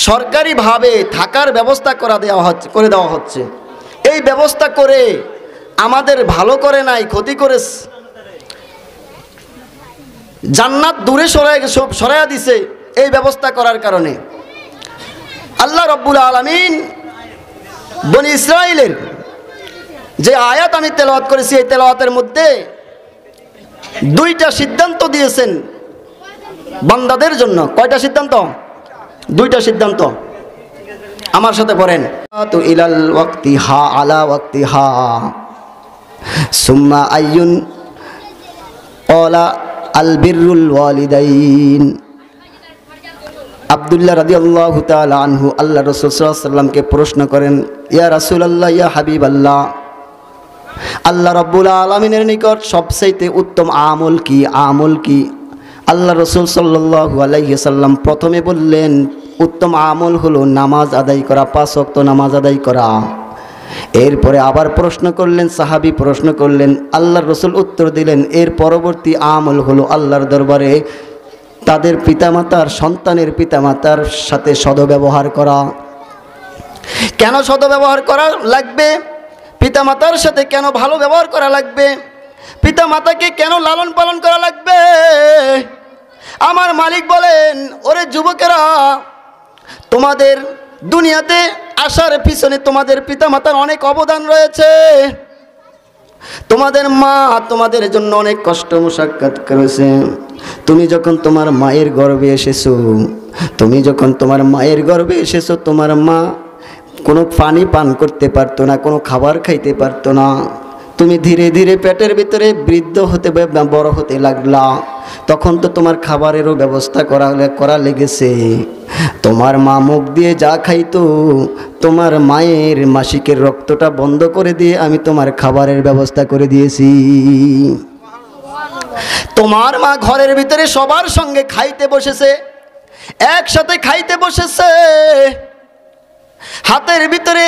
সরকারিভাবে থাকার ব্যবস্থা করে দেওয়া হচ্ছে। এই ব্যবস্থা করে আমাদের ভালো করে নাই, ক্ষতি করে, জান্নাত দূরে সরাইয়া দিছে এই ব্যবস্থা করার কারণে। আল্লাহ রাব্বুল আলামিন বনি ইসরাইলের যে আয়াত আমি তেলাওয়াত করেছি, এই তেলাওয়াতের মধ্যে 2টা সিদ্ধান্ত দিয়েছেন বান্দাদের জন্য। কয়টা সিদ্ধান্ত? 2টা সিদ্ধান্ত। আমার সাথে পড়েন, তু ইলাল ওয়াক্তিহা আলা ওয়াক্তিহা সুম্মা আইয়ুন ক্বালা আল বিররুল ওয়ালিদাইন। আব্দুল্লাহ রাদিয়াল্লাহু তাআলা আনহু আল্লাহ রাসূল সাল্লাল্লাহু আলাইহি ওয়াসাল্লামকে প্রশ্ন করেন, ইয়া রাসূলুল্লাহ, ইয়া হাবিবাল্লাহ, আল্লাহ রাব্বুল আলামিনের নিকট সবচেয়ে উত্তম আমল কি? আল্লাহ রাসূল সাল্লাল্লাহু আলাইহি ওয়াসাল্লাম প্রথমে বললেন, উত্তম আমল হলো নামাজ আদায় করা, 5 ওয়াক্ত নামাজ আদায় করা। এরপরে আবার প্রশ্ন করলেন, সাহাবী প্রশ্ন করলেন, আল্লাহর রাসূল উত্তর দিলেন, এর পরবর্তী আমল হলো আল্লাহর দরবারে তাদের সন্তানের পিতামাতার সাথে সদ্ব্যবহার করা। কেন সদ্ব্যবহার করা লাগবে? পিতামাতার সাথে কেন ভালো ব্যবহার করা লাগবে? পিতা মাতাকে কেন লালন পালন করা লাগবে? আমার মালিক বলেন, ওরে যুবকেরা, তোমাদের দুনিয়াতে আসার পিছনে তোমাদের পিতা মাতার অনেক অবদান রয়েছে। তোমাদের মা তোমাদের জন্য অনেক কষ্ট মুশাক্কাত করেছে। তুমি যখন তোমার মায়ের গর্ভে এসেছো, তোমার মা কোনো পানি পান করতে পারতো না, কোনো খাবার খাইতে পারতো না। তুমি ধীরে ধীরে পেটের ভিতরে বৃদ্ধ হতে বড় হতে লাগলা। তখন তো তোমার খাবারেরও ব্যবস্থা করা লেগেছে। তোমার মা মুখ দিয়ে যা খাইতো, তোমার মায়ের মাসিকের রক্তটা বন্ধ করে দিয়ে আমি তোমার খাবারের ব্যবস্থা করে দিয়েছি। তোমার মা ঘরের ভিতরে সবার সঙ্গে খাইতে বসেছে, একসাথে খাইতে বসেছে। হাতের ভিতরে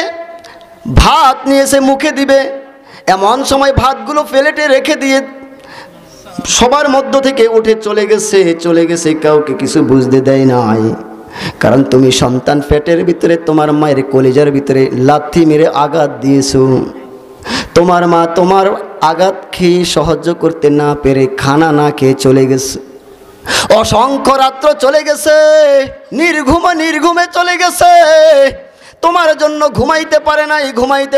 ভাত নিয়েছে, মুখে দিবে, এমন সময় ভাতগুলো প্লেটে রেখে দিয়ে সবার মধ্য থেকে উঠে চলে গেছে, কাউকে কিছু বুঝতে দেয় নাই। কারণ তুমি সন্তান পেটের ভিতরে তোমার মায়ের কলিজার ভিতরে লাথি মেরে আঘাত দিয়েছো। তোমার মা তোমার আঘাত খেয়ে সহ্য করতে না পেরে খানা না খেয়ে চলে গেছে। অসংখ্য রাত্র চলে গেছে, নির্ঘুমে চলে গেছে। তোমার জন্য ঘুমাইতে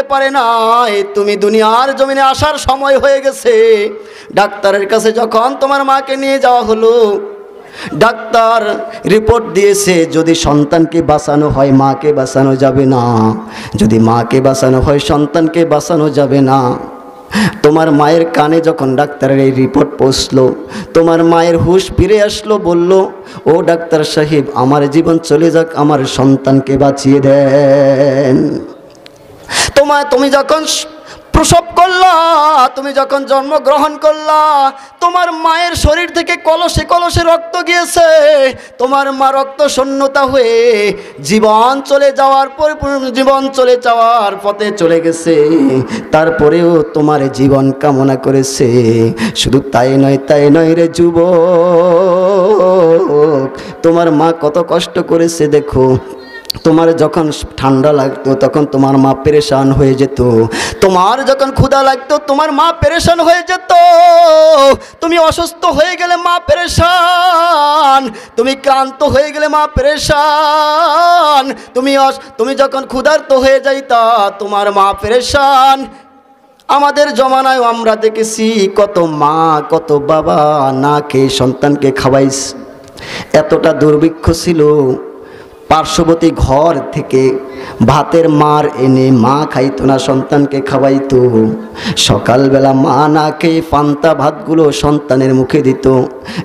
পারে নাই। তুমি দুনিয়ার জমিনে আসার সময় হয়ে গেছে। ডাক্তারের কাছে যখন তোমার মাকে নিয়ে যাওয়া হলো, ডাক্তার রিপোর্ট দিয়েছে, যদি সন্তানকে বাঁচানো হয় মাকে বাঁচানো যাবে না, যদি মাকে বাঁচানো হয় সন্তানকে বাঁচানো যাবে না। তোমার মায়ের কানে যখন ডাক্তারের এই রিপোর্ট পৌঁছলো, তোমার মায়ের হুঁশ ফিরে আসলো, বলল, ও ডাক্তার সাহেব, আমার জীবন চলে যাক, আমার সন্তানকে বাঁচিয়ে দেন। তুমি যখন প্রসব করলা, তুমি যখন জন্মগ্রহণ করলা, তোমার মায়ের শরীর থেকে কলসে কলসে রক্ত গিয়েছে। তোমার মা রক্ত শূন্যতা হয়ে জীবন চলে যাওয়ার পথে চলে গেছে। তারপরেও তোমার জীবন কামনা করেছে। শুধু তাই নয় রে যুবক, তোমার মা কত কষ্ট করেছে দেখো। তোমার যখন ঠান্ডা লাগতো তখন তোমার মা পেরেশান হয়ে যেত, তোমার যখন ক্ষুধা লাগতো তোমার মা পেরেশান হয়ে যেত। তুমি অসুস্থ হয়ে গেলে মা পেরেশান, তুমি ক্লান্ত হয়ে গেলে মা পেরেশান, তুমি যখন ক্ষুধার্ত হয়ে যাইতা তোমার মা পেরেশান। আমাদের জমানায় আমরা দেখেছি কত মা কত বাবা না খেয়ে সন্তানকে খাওয়াইছে। এতটা দুর্ভিক্ষ ছিল, পার্শ্ববর্তী ঘর থেকে ভাতের মার এনে মা খাইতো না, সন্তানকে খাওয়াইতো। সকালবেলা মা না খেয়ে পান্তা ভাতগুলো সন্তানের মুখে দিত।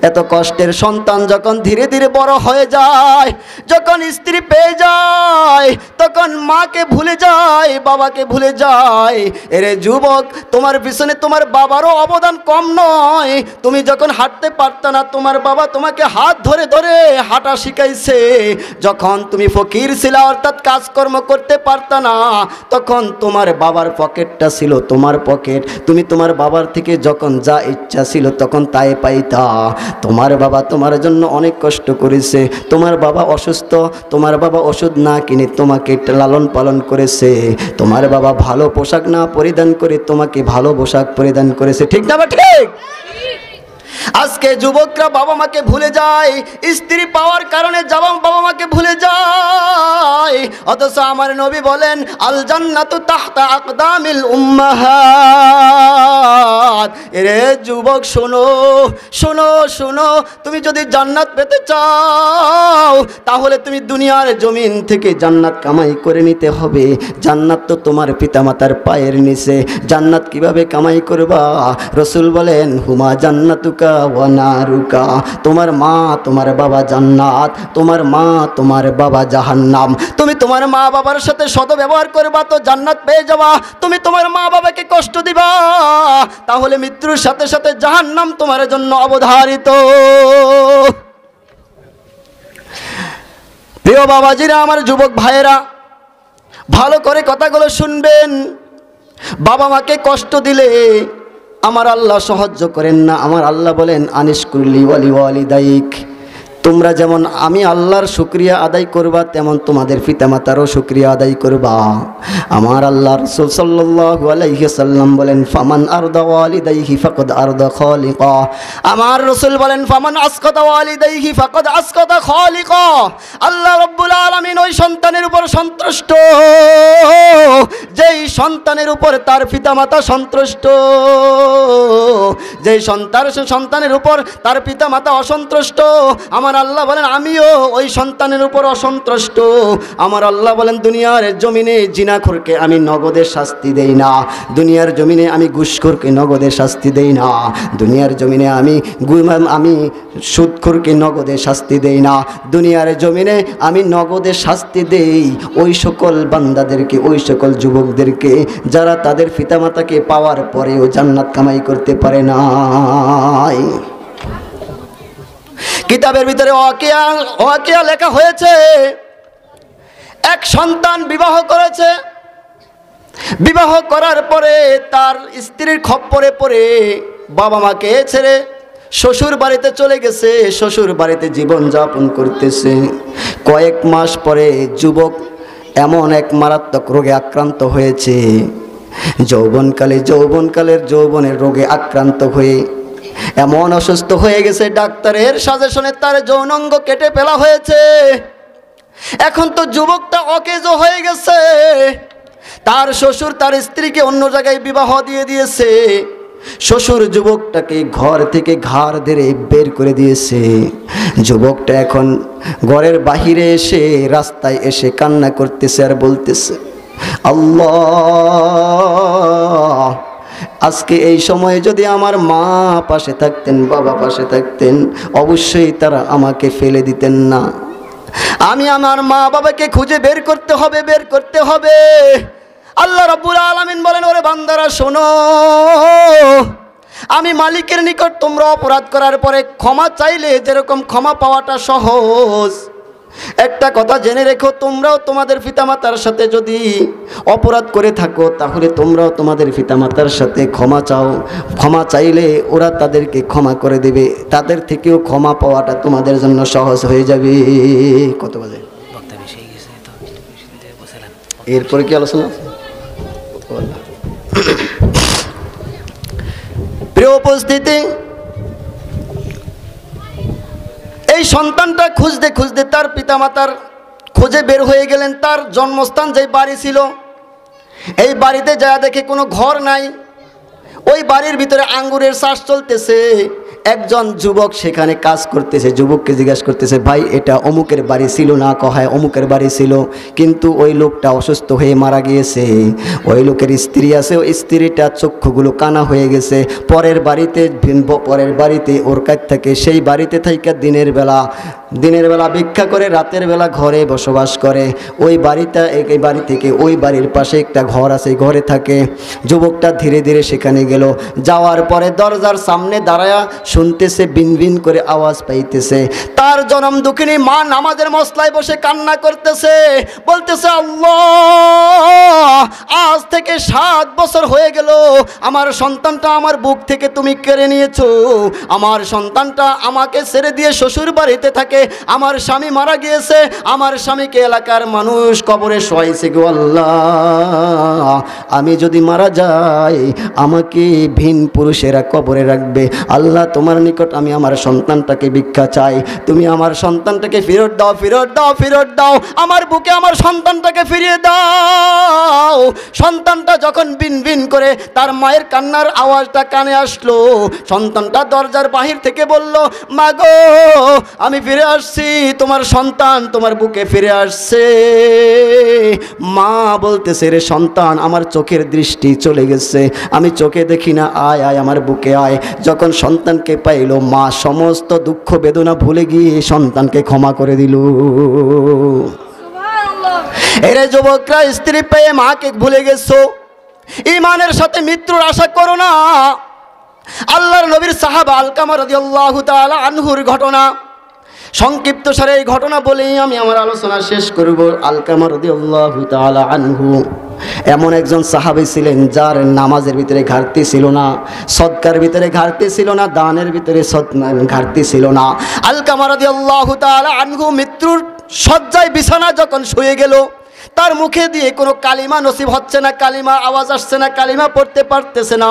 এত কষ্টের সন্তান যখন ধীরে ধীরে বড় হয়ে যায়, যখন স্ত্রী পেয়ে যায়, তখন মাকে ভুলে যায়, বাবাকে ভুলে যায়। এরে যুবক, তোমার পিছনে তোমার বাবারও অবদান কম নয়। তুমি যখন হাঁটতে পারত না, তোমার বাবা তোমাকে হাত ধরে ধরে হাঁটা শিখাইছে। যখন তুমি ফকির ছিল, অর্থাৎ কাজকর্ম করতে পারত না, তখন তোমার বাবার পকেটটা ছিল তোমার পকেট। তুমি তোমার বাবার থেকে যখন যা ইচ্ছা ছিল তখন তাই পাইতা। তোমার বাবা তোমার জন্য অনেক কষ্ট করেছে। তোমার বাবা অসুস্থ, তোমার বাবা ওষুধ না কিনে তোমাকে লালন পালন করেছে। তোমার বাবা ভালো পোশাক না পরিধান করে তোমাকে ভালো পোশাক পরিধান করেছে। ঠিক না? ঠিক। আজকে যুবকরা বাবা মাকে ভুলে যায়, স্ত্রী পাওয়ার কারণে বাবা মাকে ভুলে যায়। অথচ আমার নবী বলেন, আল জান্নাতু তাহতা আকদামিল উম্মাহাত। এরে যুবক, শোনো শোনো শোনো, তুমি যদি জান্নাত পেতে চাও তাহলে তুমি দুনিয়ার জমিন থেকে জান্নাত কামাই করে নিতে হবে। জান্নাত তো তোমার পিতামাতার পায়ের নিচে। জান্নাত কিভাবে কামাই করবা? রাসূল বলেন, হুমা জান্নাতুকা ওয়া নারুকা। তোমার মা তোমার বাবা জান্নাত, তোমার মা তোমার বাবা জাহান্নাম। তুমি তোমার মা বাবার সাথে সদ্ব্যবহার করবা তো জান্নাত পেয়ে যাবা। তুমি তোমার মা বাবাকে কষ্ট দিবা তাহলে মৃত্যুর সাথে সাথে জাহান্নাম তোমার জন্য অবধারিত। প্রিয় বাবাজিরা, আমার যুবক ভাইয়েরা, ভালো করে কথাগুলো শুনবেন। বাবা মাকে কষ্ট দিলে আমার আল্লাহ সাহায্য করেন না। আমার আল্লাহ বলেন, আনিশকুরলি ওয়ালি ওয়ালিদাইক, তোমরা যেমন আমি আল্লাহর শুকরিয়া আদায় করবা, তেমন তোমাদের পিতামাতারও শুকরিয়া আদায় করবা। আমার আল্লাহ রাসূল সাল্লাল্লাহু আলাইহি ওয়াসাল্লাম বলেন, ফামান আরদা ওয়ালিদাইহি ফাকাদ আরদা খালিকা। আমার রাসূল বলেন, ফামান আসকাতা ওয়ালিদাইহি ফাকাদ আসকাতা খালিকা। আল্লাহ রাব্বুল আলামিন ওই সন্তানের উপর সন্তুষ্ট যেই সন্তানের উপর তার পিতামাতা সন্তুষ্ট। যেই সন্তানের উপর তার পিতামাতা অসন্তুষ্ট, আমার আল্লাহ বলেন আমিও ওই সন্তানের উপর অসন্তুষ্ট। আমার আল্লাহ বলেন, দুনিয়ার জমিনে জিনাখোরকে আমি নগদের শাস্তি দেই না, দুনিয়ার জমিনে আমি ঘুষখোরকে নগদের শাস্তি দেই না, দুনিয়ার জমিনে আমি সুদখোরকে নগদের শাস্তি দেই না, দুনিয়ার জমিনে আমি নগদের শাস্তি দেই ওই সকল বান্দাদেরকে, ওই সকল যুবকদেরকে যারা তাদের পিতামাতাকে পাওয়ার পরেও জান্নাত কামাই করতে পারে না। কিতাবের ভিতরে ওয়াকিয়া লেখা হয়েছে, এক সন্তান বিবাহ করেছে, বিবাহ করার পরে তার স্ত্রীর খপ্পরে পড়ে বাবা মাকে ছেড়ে শ্বশুর বাড়িতে চলে গেছে, শ্বশুর বাড়িতে জীবন যাপন করতেছে। কয়েক মাস পরে যুবক এমন এক মারাত্মক রোগে আক্রান্ত হয়েছে, যৌবনের রোগে আক্রান্ত হয়ে এমন অসুস্থ হয়ে গেছে, ডাক্তারের সাজেশনে তার যৌনাঙ্গ কেটে ফেলা হয়েছে। এখন তো যুবকটা অকেজ হয়ে গেছে, তার শ্বশুর তার স্ত্রীকে অন্য জায়গায় বিবাহ দিয়ে দিয়েছে, শ্বশুর যুবকটাকে ঘর থেকে ঘাড় ধরে বের করে দিয়েছে। যুবকটা এখন ঘরের বাহিরে এসে রাস্তায় এসে কান্না করতেছে আর বলতেছে, আল্লাহ, আজকে এই সময়ে যদি আমার মা পাশে থাকতেন, বাবা পাশে থাকতেন, অবশ্যই তারা আমাকে ফেলে দিতেন না। আমি আমার মা বাবাকে খুঁজে বের করতে হবে। আল্লাহ রাব্বুল আলামিন বলেন, ওরে বান্দারা শোনো, আমি মালিকের নিকট তোমরা অপরাধ করার পরে ক্ষমা চাইলে যেরকম ক্ষমা পাওয়াটা সহজ, একটা কথা জেনে রেখো, তোমরাও তোমাদের পিতামাতার সাথে যদি অপরাধ করে থাকো তাহলে তোমরাও তোমাদের পিতামাতার সাথে ক্ষমা চাও, ক্ষমা চাইলে ওরা তাদেরকে ক্ষমা করে দেবে, তাদের থেকেও ক্ষমা পাওয়াটা তোমাদের জন্য সহজ হয়ে যাবে। কত বাজে? এরপরে কি আলোচনা? প্রিয় উপস্থিতি, এই সন্তানটা খুঁজতে খুঁজতে তার পিতামাতার খোঁজে বের হয়ে গেলেন। তার জন্মস্থান যে বাড়ি ছিল, এই বাড়িতে যা দেখে কোনো ঘর নাই, ওই বাড়ির ভিতরে আঙ্গুরের চাষ চলতেছে। একজন যুবক সেখানে কাজ করতেছে, যুবককে জিজ্ঞাসা করতেছে, ভাই এটা অমুকের বাড়ি ছিল না? কহায় অমুকের বাড়ি ছিল, কিন্তু ওই লোকটা অসুস্থ হয়ে মারা গিয়েছে। ওই লোকের স্ত্রী আছে, ওই স্ত্রীটা চক্ষুগুলো কানা হয়ে গেছে। পরের বাড়িতে ওর কাছ থেকে, সেই বাড়িতে থাইকা দিনের বেলা ভিক্ষা করে, রাতের বেলা ঘরে বসবাস করে। ওই বাড়ি থেকে ওই বাড়ির পাশে একটা ঘর আছে, ঘরে থাকে। যুবকটা ধীরে ধীরে সেখানে গেল, যাওয়ার পরে দরজার সামনে দাঁড়ায়া শুনতেছে, বিনবিন করে আওয়াজ পাইতেছে। তার জনম দুঃখিনী মা নামাজের মসলায় বসে কান্না করতেছে, বলতেছে, আল্লাহ, আজ থেকে 7 বছর হয়ে গেল আমার সন্তানটা আমার বুক থেকে তুমি কেড়ে নিয়েছো। আমার সন্তানটা আমাকে ছেড়ে দিয়ে শ্বশুর বাড়িতে থাকে, আমার স্বামী মারা গিয়েছে, আমার স্বামীকে এলাকার মানুষ কবরে শোয়াইছে গো আল্লাহ, আমি যদি মারা যাই আমাকে ভিন পুরুষেরা কবরে রাখবে। আল্লাহ, তোমার নিকট আমি আমার সন্তানটাকে ভিক্ষা চাই, তুমি আমার সন্তানটাকে ফেরত দাও, আমার বুকে আমার সন্তানটাকে ফিরিয়ে দাও। সন্তানটা যখন বিন করে তার মায়ের কান্নার আওয়াজটা কানে আসলো, সন্তানটা দরজার বাহির থেকে বলল, মা গো, আমি ফিরে আসছি, তোমার সন্তান তোমার বুকে ফিরে আসছে। মা বলতেছে, রে সন্তান, আমার চোখের দৃষ্টি চলে গেছে, আমি চোখে দেখি না, আয় আমার বুকে আয়। যখন সন্তানকে পাইল, মা সমস্ত দুঃখ বেদনা ভুলে গিয়ে সন্তানকে ক্ষমা করে দিল। এরে যুবকরা, স্ত্রী পেয়ে মাকে ভুলে গেছো, ঈমানের সাথে মৃত্যুর আশা করো না। আল্লাহর নবীর সাহাবা আলকামা রাদিয়াল্লাহু তাআলা আনহুর ঘটনা, সংক্ষিপ্ত সারে এই ঘটনা বলেই আমি আমার আলোচনা শেষ করব। আলকামা রাদিয়াল্লাহু তাআলা আনহু এমন একজন সাহাবী ছিলেন যার নামাজের ভিতরে ঘাটতি ছিল না, সদকার ভিতরে ঘাটতি ছিল না, দানের ভিতরে ঘাটতি ছিল না। আলকামা রাদিয়াল্লাহু তাআলা আনহু মৃত্যুর শয্যায় বিছানা যখন শুয়ে গেল, তার মুখে দিয়ে কোনো কালিমা নসিব হচ্ছে না, কালিমা আওয়াজ আসছে না, কালিমা পড়তে পারতেছে না,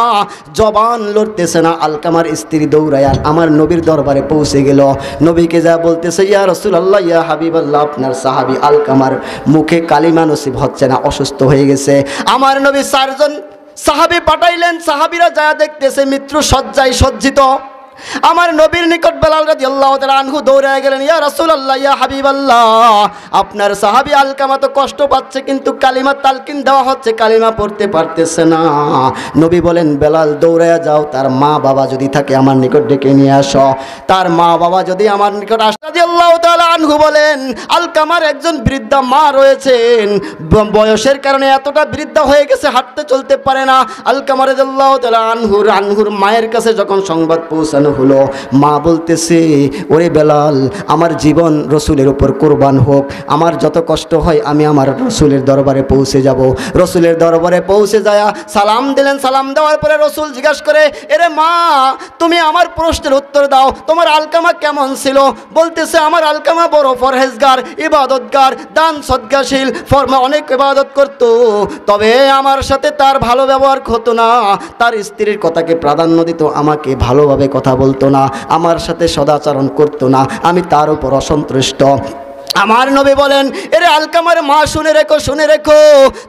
জবান লড়তেছে না। আলকামার স্ত্রী দৌড়ায়া আমার নবীর দরবারে পৌঁছে গেল। নবীকে যা বলতেছে, ইয়া রাসূলুল্লাহ, ইয়া হাবিবাল্লাহ, আপনার সাহাবী আলকামার মুখে কালিমা নসিব হচ্ছে না, অসুস্থ হয়ে গেছে। আমার নবী 4 জন সাহাবী পাঠাইলেন। সাহাবীরা যা দেখতেছে মৃত্যু শয্যায় সজ্জিত। আমার নবীর নিকট বেলাল রাদিয়াল্লাহু তাআলা আনহু দৌড়ায় গেলেন, ইয়া রাসূলুল্লাহ, ইয়া হাবিবাল্লাহ, আপনার সাহাবী আলকামা তো কষ্ট পাচ্ছে, কিন্তু কালিমা তালকিন দেওয়া হচ্ছে, কালিমা পড়তে পারতেছে না। নবী বলেন, বেলাল দৌড়ায় যাও, তার মা বাবা যদি থাকে আমার নিকট ডেকে নিয়ে আসো। তার মা বাবা যদি আমার নিকট আসে, রাদিয়াল্লাহু তাআলা আনহু বলেন, আলকামার একজন বৃদ্ধা মা রয়েছেন, বয়সের কারণে এতটা বৃদ্ধা হয়ে গেছে, হাঁটতে চলতে পারে না। আলকামা রাদিয়াল্লাহু তাআলা আনহুর মায়ের কাছে যখন সংবাদ পৌঁছানো হলো, মা বলতেছে, ওরে বেলাল, আমার জীবন রসুলের উপর কোরবান হোক, আমার যত কষ্ট হয় আমি আমার রসুলের দরবারে পৌঁছে যাব। রসুলের দরবারে পৌঁছে যায় সালাম দিলেন। সালাম দেওয়ার পরে রসুল জিজ্ঞাসা করে, এরে মা, তুমি আমার প্রশ্নের উত্তর দাও, তোমার আলকামা কেমন ছিল? বলতেছে, আমার আলকামা বড় পরহেজগার, ইবাদতগার, দান সদকাশীল, অনেক ইবাদত করত, তবে আমার সাথে তার ভালো ব্যবহার হতো না, তার স্ত্রীর কথাকে প্রাধান্য দিত, আমাকে ভালোভাবে কথা বলতো না, আমার সাথে সদাচরণ করতো না, আমি তার উপর অসন্তুষ্ট। আমার নবী বলেন, এরে আলকামার মা, শুনে রেখো, শুনে রেখো,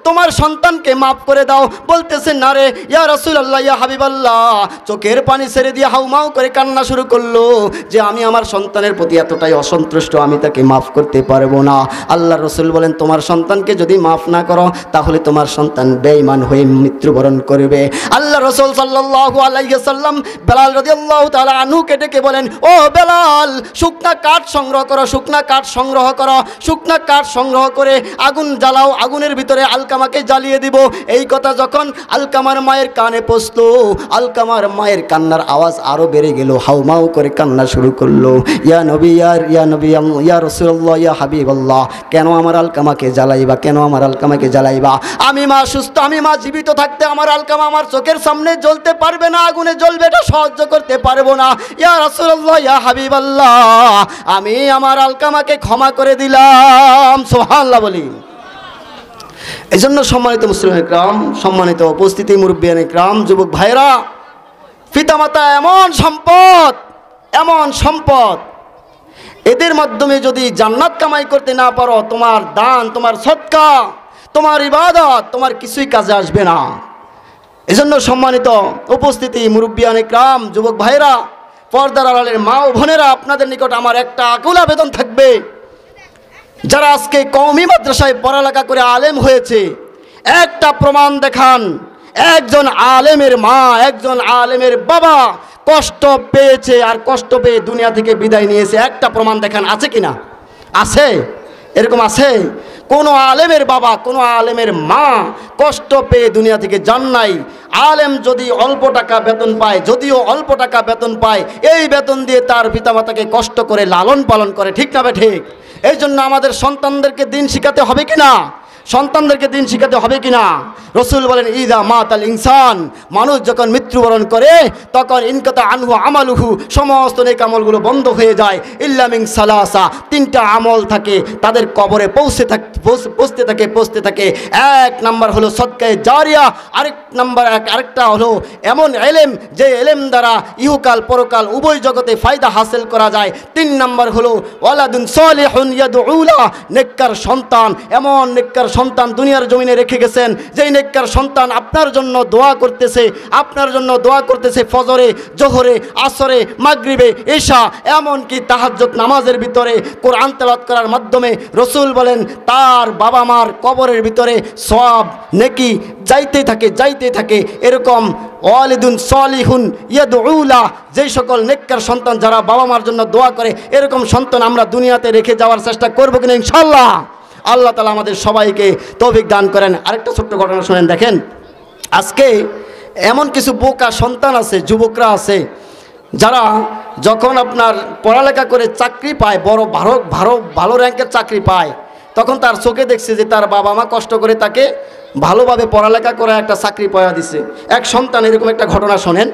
তোমার সন্তানকে মাফ করে দাও। বলতেছে, না রে ইয়া রাসূলুল্লাহ, ইয়া হাবিবাল্লাহ, চোখের পানি ছেড়ে দিয়ে হাউমাউ করে কান্না শুরু করলো যে আমি আমার সন্তানের প্রতি এতটাই অসন্তুষ্ট, আমি তাকে মাফ করতে পারবো না। আল্লাহ রসুল বলেন, তোমার সন্তানকে যদি মাফ না করো তাহলে তোমার সন্তান বেঈমান হয়ে মৃত্যুবরণ করবে। আল্লাহ রসুল সাল্লাল্লাহু আলাইহি ওয়াসাল্লাম বেলাল রাদিয়াল্লাহু তাআলা আনহুকে ডেকে বলেন, ও বেলাল, শুকনা কাঠ সংগ্রহ করো, শুকনা কাঠ সংগ্রহ করো, শুকনা কাঠ সংগ্রহ করে আগুন জ্বালাও, আগুনের ভিতরে আলকামাকে জ্বালিয়ে দিব। এই কথা যখন আলকামার মায়ের কানে পৌঁছলো, আলকামার মায়ের কান্নার আওয়াজ আরো বেড়ে গেল, হাউমাউ করে কান্না শুরু করলো, ইয়া নবী, ইয়া নবী, ইয়া রাসূলুল্লাহ, ইয়া হাবিবাল্লাহ, কেন আমার আলকামাকে জ্বালাইবা, কেন আমার আলকামাকে জ্বালাইবা? আমি মা সুস্থ, আমি মা জীবিত থাকতে আমার আলকামা আমার চোখের সামনে জ্বলতে পারবে না, আগুনে জ্বলবে, এটা সহ্য করতে পারবো না। ইয়া রাসূলুল্লাহ, ইয়া হাবিবাল্লাহ, আমি আমার আলকামাকে ক্ষমা করে দিলাম। সুবহানাল্লাহ বলি। এজন্য সম্মানিত মুসলিম ইকরাম, সম্মানিত উপস্থিতি মুরব্বিয়ান ইকরাম, যুবক ভাইরা, পিতামাতা এমন সম্পদ, এমন সম্পদ, এদের মাধ্যমে যদি জান্নাত কামাই করতে না পারো, তোমার দান, তোমার সদকা, তোমার ইবাদত, তোমার কিছুই কাজে আসবে না। এজন্য সম্মানিত উপস্থিতি মুরব্বিয়ান ইকরাম, যুবক ভাইরা, পর্দার আড়ালের মা ও বোনেরা, আপনাদের নিকট আমার একটা আকুল আবেদন থাকবে, যারা আজকে কওমি মাদ্রাসায় পড়ালেখা করে আলেম হয়েছে, একটা প্রমাণ দেখান, একজন আলেমের মা, একজন আলেমের বাবা কষ্ট পেয়েছে, আর কষ্ট পেয়ে দুনিয়া থেকে বিদায় নিয়েছে, একটা প্রমাণ দেখান, আছে কিনা? আছে? এরকম আছে? কোনো আলেমের বাবা, কোনো আলেমের মা কষ্ট পেয়ে দুনিয়া থেকে যান নাই। আলেম যদি অল্প টাকা বেতন পায়, যদিও অল্প টাকা বেতন পায়, এই বেতন দিয়ে তার পিতামাতাকে কষ্ট করে লালন পালন করে, ঠিক না বে ঠিক? এই জন্য আমাদের সন্তানদেরকে দিন শিখাতে হবে কিনা? সন্তানদেরকে দিন শিখাতে হবে কিনা? রসুল বলেন, ইদা মাতাল ইনসান, মানুষ যখন মৃত্যুবরণ করে তখন ইনকাতা আনহু আমালুহু, সমস্ত নেক আমলগুলো বন্ধ হয়ে যায়, ইল্লা মিন সালাসা, 3টা আমল থাকে, তাদের কবরে পৌঁছতে থাকে। এক নাম্বার হলো সদকায়ে জারিয়া, আরেকটা হলো এমন এলেম, যে এলেম দ্বারা ইহকাল পরকাল উভয় জগতে ফায়দা হাসিল করা যায়। 3 নাম্বার হলো ওয়ালাদুন সলিহুন ইয়াদউলা, নেককার সন্তান, এমন নেককার সন্তান দুনিয়ার জমিনে রেখে গেছেন, যেই নেককার সন্তান আপনার জন্য দোয়া করতেছে, আপনার জন্য দোয়া করতেছে ফজরে, জোহরে, আসরে, মাগরিবে, এশা, এমনকি তাহাজ্জুদ নামাজের ভিতরে কোরআন তেলাওয়াত করার মাধ্যমে রসুল বলেন তার বাবা মার কবরের ভিতরে সওয়াব নেকি যাইতে থাকে। এরকম ওয়ালিদুন সলিহুন ইয়াদউলা, যেই সকল নেককার সন্তান যারা বাবা মার জন্য দোয়া করে, এরকম সন্তান আমরা দুনিয়াতে রেখে যাওয়ার চেষ্টা করবো কিনা ইনশাআল্লাহ? আল্লাহ তাআলা আমাদের সবাইকে তৌফিক দান করেন। আরেকটা ছোট্ট ঘটনা শুনেন, দেখেন, আজকে এমন কিছু বোকা সন্তান আছে, যুবকরা আছে, যারা যখন আপনার পড়ালেখা করে চাকরি পায়, বড় ভালো র্যাঙ্কের চাকরি পায়, তখন তার চোখে দেখছে যে তার বাবা মা কষ্ট করে তাকে ভালোভাবে পড়ালেখা করে একটা চাকরি পাওয়া দিছে। এক সন্তান এরকম একটা ঘটনা শোনেন,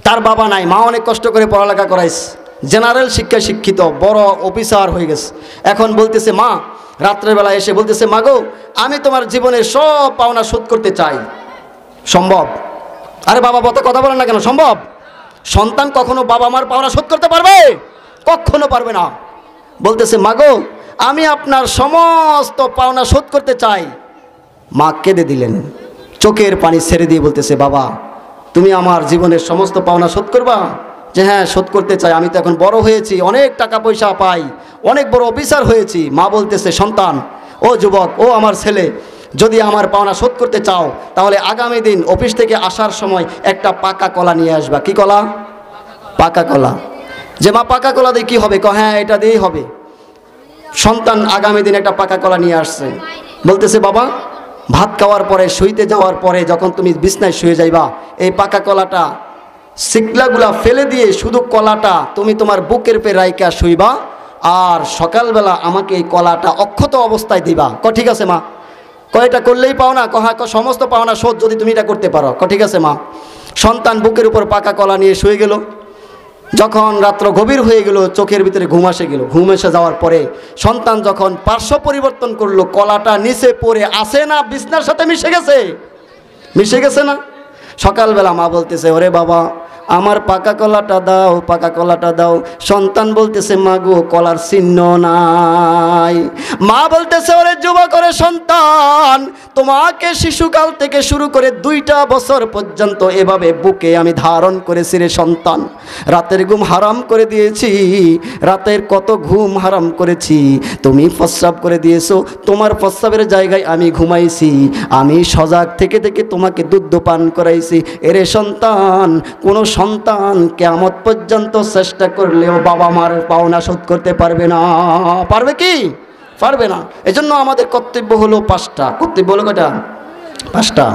তার বাবা নাই, মা অনেক কষ্ট করে পড়ালেখা করাইছে, জেনারেল শিক্ষায় শিক্ষিত, বড় অফিসার হয়ে গেছে। এখন বলতেছে মা, রাত্রেবেলা এসে বলতেছে, মা গো, আমি তোমার জীবনের সব পাওনা শোধ করতে চাই। সম্ভব? আরে বাবা বলতে কথা বলেন না কেন? সম্ভব? সন্তান কখনো বাবা মার পাওনা শোধ করতে পারবে? কখনো পারবে না। বলতেছে, মা গো, আমি আপনার সমস্ত পাওনা শোধ করতে চাই। মা কেঁদে দিলেন, চোখের পানি ছেড়ে দিয়ে বলতেছে, বাবা তুমি আমার জীবনের সমস্ত পাওনা শোধ করবা? যে হ্যাঁ, শোধ করতে চাই, আমি তো এখন বড় হয়েছি, অনেক টাকা পয়সা পাই, অনেক বড় অফিসার হয়েছি। মা বলতেছে, সন্তান, ও যুবক, ও আমার ছেলে, যদি আমার পাওনা শোধ করতে চাও তাহলে আগামী দিন অফিস থেকে আসার সময় একটা পাকা কলা নিয়ে আসবা। কি কলা? পাকা কলা। যে মা, পাকা কলা দিয়ে কী হবে? হ্যাঁ, এটা দিয়েই হবে। সন্তান আগামী দিন একটা পাকা কলা নিয়ে আসছে। বলতেছে, বাবা ভাত খাওয়ার পরে, শুইতে যাওয়ার পরে যখন তুমি বিছনায় শুয়ে যাইবা, এই পাকা কলাটা শিকলাগুলা ফেলে দিয়ে শুধু কলাটা তুমি তোমার বুকের পে রাইকা শুইবা, আর সকালবেলা আমাকে এই কলাটা অক্ষত অবস্থায় দিবা। ঠিক আছে মা? এটা করলেই পাওনা? সমস্ত পাওনা শোধ যদি তুমি এটা করতে পারো। ঠিক আছে মা। সন্তান বুকের উপর পাকা কলা নিয়ে শুয়ে গেল। যখন রাত্র গভীর হয়ে গেল, চোখের ভিতরে ঘুম এসে গেল। ঘুম এসে যাওয়ার পরে সন্তান যখন পার্শ্ব পরিবর্তন করলো, কলাটা নিচে পড়ে আসে না, বিছনার সাথে মিশে গেছে। মিশে গেছে না? সকালবেলা মা বলতেছে, ওরে বাবা, আমার পাকা কলাটা দাও, পাকা কলাটা দাও। সন্তান বলতেছে, মা গো, কলার চিহ্ন নাই। মা বলতেছে, ওরে যুবক, করে সন্তান, তোমাকে শিশুকাল থেকে শুরু করে 2টা বছর পর্যন্ত এভাবে বুকে আমি ধারণ করেছি রে সন্তান। রাতের ঘুম হারাম করে দিয়েছি, রাতের কত ঘুম হারাম করেছি। তুমি প্রস্রাব করে দিয়েছো, তোমার প্রস্রাবের জায়গায় আমি ঘুমাইছি। আমি সজাগ থেকে থেকে তোমাকে দুধ পান করাইছি। এরে সন্তান, কোনো সন্তান কিয়ামত পর্যন্ত চেষ্টা করলেও বাবা মার পাওনা শোধ করতে পারবে না। পারবে কি? পারবে না। এজন্য আমাদের কর্তব্য হলো 5টা। কর্তব্য হলো কয়টা? 5টা।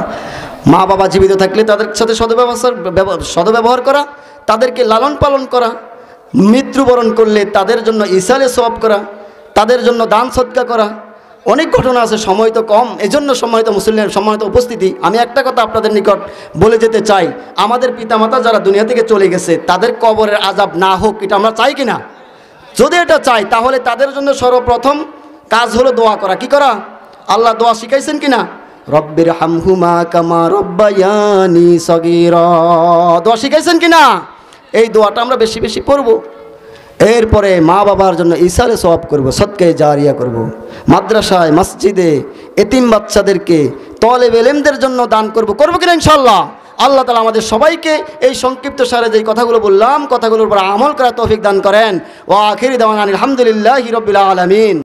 মা বাবা জীবিত থাকলে তাদের সাথে সদ্ব্যবহার করা, তাদেরকে লালন পালন করা, মৃত্যুবরণ করলে তাদের জন্য ইসালে সওয়াব করা, তাদের জন্য দান সদকা করা। অনেক ঘটনা আছে, সময় তো কম, এজন্য সম্মানিত মুসলিমের সম্মানিত উপস্থিতি, আমি একটা কথা আপনাদের নিকট বলে যেতে চাই। আমাদের পিতামাতা যারা দুনিয়া থেকে চলে গেছে, তাদের কবরের আযাব না হোক, এটা আমরা চাই কিনা? যদি এটা চাই, তাহলে তাদের জন্য সর্বপ্রথম কাজ হলো দোয়া করা। কি করা? আল্লাহ দোয়া শিখাইছেন কিনা? রব্বির হামহুমা কামা রব্বায়ানি সগীরা, দোয়া শিখাইছেন কিনা? এই দোয়াটা আমরা বেশি বেশি পড়ব। এরপরে মা বাবার জন্য ইসালে সওয়াব করব, সদকায়ে জারিয়া করব। মাদ্রাসায়, মসজিদে এতিম বাচ্চাদেরকে, তলেব ইলমদের জন্য দান করব। করব কিনা ইনশাআল্লাহ? আল্লাহ তাআলা আমাদের সবাইকে এই সংক্ষিপ্ত সারে যেই কথাগুলো বললাম, কথাগুলোর উপর আমল করার তৌফিক দান করেন। ওয়া আখিরি দাওয়ানা আলহামদুলিল্লাহি রাব্বিল আলামিন।